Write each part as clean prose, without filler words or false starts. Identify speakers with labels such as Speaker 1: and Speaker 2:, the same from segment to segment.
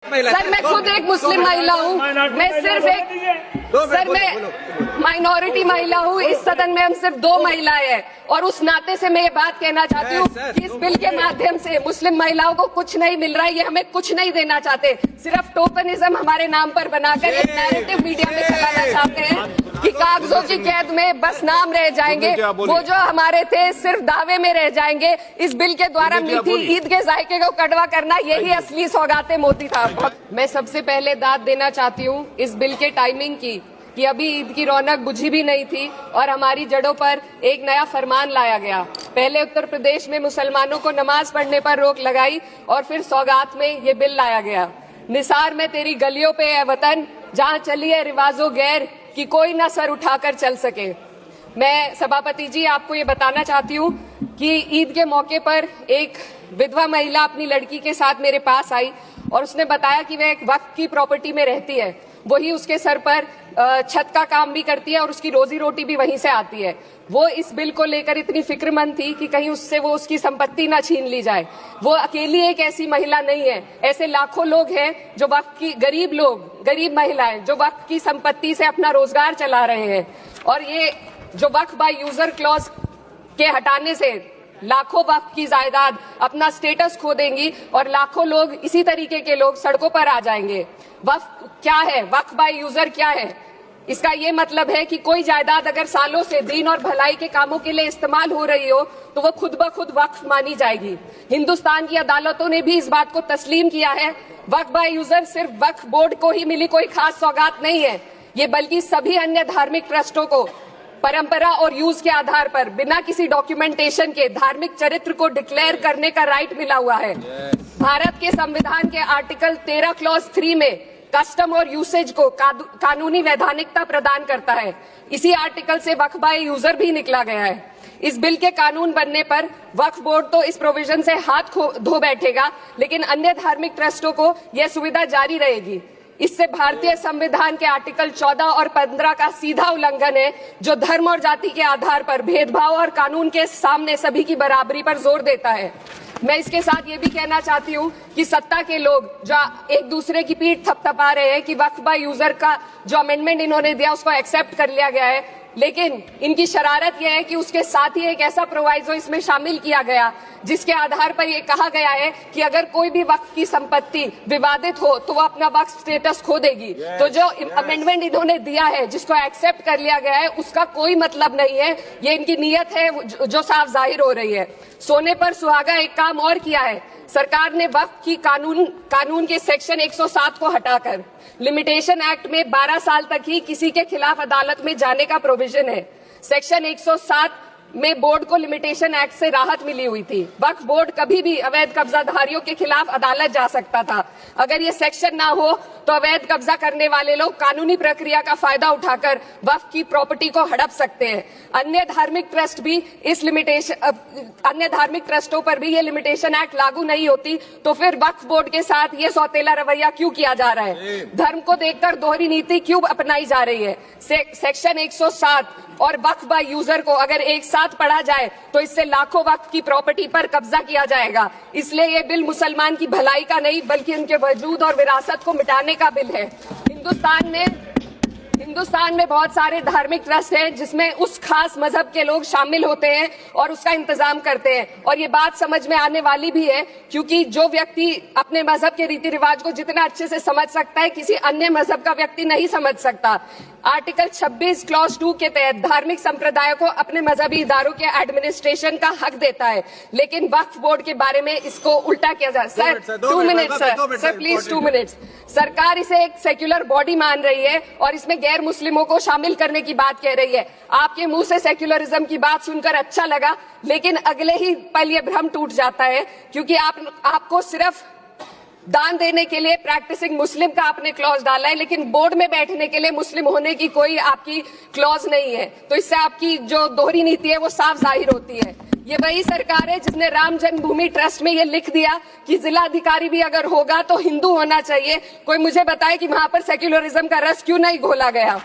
Speaker 1: Sir मैं खुद एक मुस्लिम महिला हूँ, मैं सिर्फ मैं माइनॉरिटी महिला हूँ। इस सदन में हम सिर्फ 2 महिलाएं हैं और उस नाते से मैं ये बात कहना चाहती हूँ कि इस बिल के माध्यम से मुस्लिम महिलाओं को कुछ नहीं मिल रहा है। ये हमें कुछ नहीं देना चाहते, सिर्फ टोकनिज्म हमारे नाम पर बनाकर एक नैरेटिव मीडिया में चलाना चाहते हैं कि कागजों की कैद में बस नाम रह जाएंगे, वो जो हमारे थे सिर्फ दावे में रह जाएंगे। इस बिल के द्वारा मीठी ईद के जायके को कड़वा करना, यही असली सौगाते मोदी था। मैं सबसे पहले दाद देना चाहती हूँ इस बिल के टाइमिंग की कि अभी ईद की रौनक बुझी भी नहीं थी और हमारी जड़ों पर एक नया फरमान लाया गया। पहले उत्तर प्रदेश में मुसलमानों को नमाज पढ़ने पर रोक लगाई और फिर सौगात में ये बिल लाया गया। निसार में तेरी गलियों पे है वतन, जहाँ चली है रिवाजो गैर कि कोई ना सर उठाकर चल सके। मैं सभापति जी आपको ये बताना चाहती हूँ कि ईद के मौके पर एक विधवा महिला अपनी लड़की के साथ मेरे पास आई और उसने बताया कि वह एक वक्फ की प्रॉपर्टी में रहती है, वही उसके सर पर छत का काम भी करती है और उसकी रोजी रोटी भी वहीं से आती है। वो इस बिल को लेकर इतनी फिक्रमंद थी कि कहीं उससे वो उसकी संपत्ति ना छीन ली जाए। वो अकेली एक ऐसी महिला नहीं है, ऐसे लाखों लोग हैं जो वक्फ की गरीब महिलाएं जो वक्फ की संपत्ति से अपना रोजगार चला रहे हैं। और ये जो वक्फ बाय यूजर क्लॉज के हटाने से लाखों वक्फ की जायदाद अपना स्टेटस खो देंगी और लाखों लोग इसी तरीके के लोग सड़कों पर आ जाएंगे। वक्फ क्या है, वक्फ बाय यूजर क्या है? इसका ये मतलब है कि कोई जायदाद अगर सालों से दीन और भलाई के कामों के लिए इस्तेमाल हो रही हो तो वो खुद ब खुद वक्फ मानी जाएगी। हिंदुस्तान की अदालतों ने भी इस बात को तस्लीम किया है। वक्फ बाय यूजर सिर्फ वक्फ बोर्ड को ही मिली कोई खास सौगात नहीं है, ये बल्कि सभी अन्य धार्मिक ट्रस्टों को परंपरा और यूज के आधार पर बिना किसी डॉक्यूमेंटेशन के धार्मिक चरित्र को डिक्लेयर करने का राइट मिला हुआ है। भारत के संविधान के आर्टिकल 13 क्लॉज 3 में कस्टम और यूसेज को कानूनी वैधानिकता प्रदान करता है। इसी आर्टिकल से वक्फ बाय यूजर भी निकला गया है। इस बिल के कानून बनने पर वक्फ बोर्ड तो इस प्रोविजन से हाथ धो बैठेगा, लेकिन अन्य धार्मिक ट्रस्टों को यह सुविधा जारी रहेगी। इससे भारतीय संविधान के आर्टिकल 14 और 15 का सीधा उल्लंघन है, जो धर्म और जाति के आधार पर भेदभाव और कानून के सामने सभी की बराबरी पर जोर देता है। मैं इसके साथ ये भी कहना चाहती हूँ कि सत्ता के लोग जो एक दूसरे की पीठ थपथपा रहे हैं कि वक्फ बाय यूजर का जो अमेंडमेंट इन्होंने दिया उसको एक्सेप्ट कर लिया गया है, लेकिन इनकी शरारत यह है कि उसके साथ ही एक ऐसा प्रोवाइजो इसमें शामिल किया गया जिसके आधार पर यह कहा गया है कि अगर कोई भी वक्फ की संपत्ति विवादित हो तो वो अपना वक्फ स्टेटस खो देगी। तो जो अमेंडमेंट इन्होंने दिया है, जिसको एक्सेप्ट कर लिया गया है, उसका कोई मतलब नहीं है। ये इनकी नीयत है जो साफ जाहिर हो रही है। सोने पर सुहागा एक काम और किया है। सरकार ने वक्फ की कानून के सेक्शन 107 को हटाकर लिमिटेशन एक्ट में 12 साल तक ही किसी के खिलाफ अदालत में जाने का प्रोविजन है। सेक्शन 107 में बोर्ड को लिमिटेशन एक्ट से राहत मिली हुई थी। वक्फ बोर्ड कभी भी अवैध कब्जाधारियों के खिलाफ अदालत जा सकता था। अगर ये सेक्शन ना हो तो अवैध कब्जा करने वाले लोग कानूनी प्रक्रिया का फायदा उठाकर वक्फ की प्रॉपर्टी को हड़प सकते हैं। अन्य धार्मिक ट्रस्टों पर भी ये लिमिटेशन एक्ट लागू नहीं होती, तो फिर वक्फ बोर्ड के साथ ये सौतेला रवैया क्यों किया जा रहा है? धर्म को देखकर दोहरी नीति क्यों अपनाई जा रही है? सेक्शन 107 और वक्फ बाय यूजर को अगर एक साथ पढ़ा जाए तो इससे लाखों वक्फ की प्रॉपर्टी पर कब्जा किया जाएगा। इसलिए ये बिल मुसलमान की भलाई का नहीं बल्कि उनके वजूद और विरासत को मिटाने का बिल है। हिंदुस्तान में बहुत सारे धार्मिक ट्रस्ट हैं जिसमें उस खास मजहब के लोग शामिल होते हैं और उसका इंतजाम करते हैं। और ये बात समझ में आने वाली भी है, क्योंकि जो व्यक्ति अपने मजहब के रीति रिवाज को जितना अच्छे से समझ सकता है, किसी अन्य मजहब का व्यक्ति नहीं समझ सकता। आर्टिकल 26 क्लॉज 2 के तहत धार्मिक संप्रदाय को अपने मजहबी इदारों के एडमिनिस्ट्रेशन का हक देता है, लेकिन वक्फ बोर्ड के बारे में इसको उल्टा किया जा रहा है। Sir 2 minute sir please 2 minutes. सरकार इसे एक सेक्युलर बॉडी मान रही है और इसमें गैर मुस्लिमों को शामिल करने की बात कह रही है। आपके मुंह से सेक्युलरिज्म की बात सुनकर अच्छा लगा, लेकिन अगले ही पल ये भ्रम टूट जाता है, क्योंकि आपको सिर्फ दान देने के लिए प्रैक्टिसिंग मुस्लिम का आपने क्लॉज डाला है, लेकिन बोर्ड में बैठने के लिए मुस्लिम होने की कोई आपकी क्लॉज नहीं है। तो इससे आपकी जो दोहरी नीति है वो साफ जाहिर होती है। ये वही सरकार है जिसने राम जन्मभूमि ट्रस्ट में ये लिख दिया कि जिलाधिकारी भी अगर होगा तो हिंदू होना चाहिए। कोई मुझे बताए कि वहां पर सेक्युलरिज्म का रस क्यों नहीं घोला गया।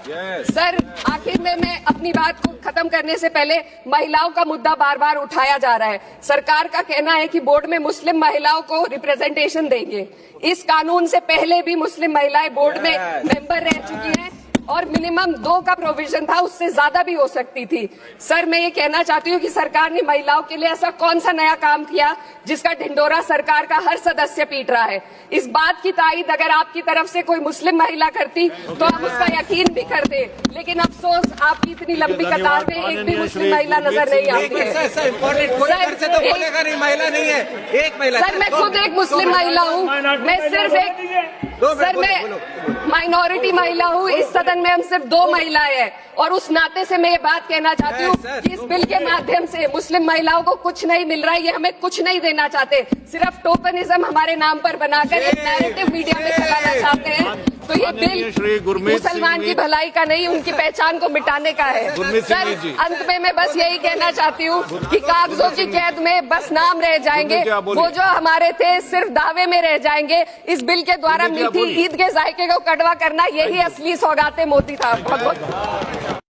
Speaker 1: सर, आखिर में मैं अपनी बात को खत्म करने से पहले महिलाओं का मुद्दा बार बार उठाया जा रहा है। सरकार का कहना है कि बोर्ड में मुस्लिम महिलाओं को रिप्रेजेंटेशन देंगे। इस कानून से पहले भी मुस्लिम महिलाएं बोर्ड में मेंबर रह चुकी हैं और मिनिमम 2 का प्रोविजन था, उससे ज्यादा भी हो सकती थी। सर, मैं ये कहना चाहती हूँ कि सरकार ने महिलाओं के लिए ऐसा कौन सा नया काम किया जिसका ढिंडोरा सरकार का हर सदस्य पीट रहा है। इस बात की तायीद अगर आपकी तरफ से कोई मुस्लिम महिला करती तो हम उसका यकीन भी करते, लेकिन अफसोस आपकी इतनी लंबी कतार में एक भी मुस्लिम महिला नजर नहीं आती है। सर, मैं खुद एक मुस्लिम महिला हूँ, मैं सिर्फ एक माइनॉरिटी महिला हूँ। इस सदन में हम सिर्फ 2 महिलाएं हैं और उस नाते से मैं ये बात कहना चाहती हूँ कि इस बिल के माध्यम से मुस्लिम महिलाओं को कुछ नहीं मिल रहा है। ये हमें कुछ नहीं देना चाहते, सिर्फ टोकनिज्म हमारे नाम पर बनाकर एक नैरेटिव मीडिया में फैलाना चाहते हैं। तो ये बिल मुसलमान की भलाई का नहीं, उनकी पहचान को मिटाने का है। सर, अंत में मैं बस यही कहना चाहती हूँ कि कागजों की कैद में बस नाम रह जाएंगे, वो जो हमारे थे सिर्फ दावे में रह जाएंगे। इस बिल के द्वारा मीठी ईद के जायके को कड़वा करना, यही असली सौगाते मोती था। बहुत बहुत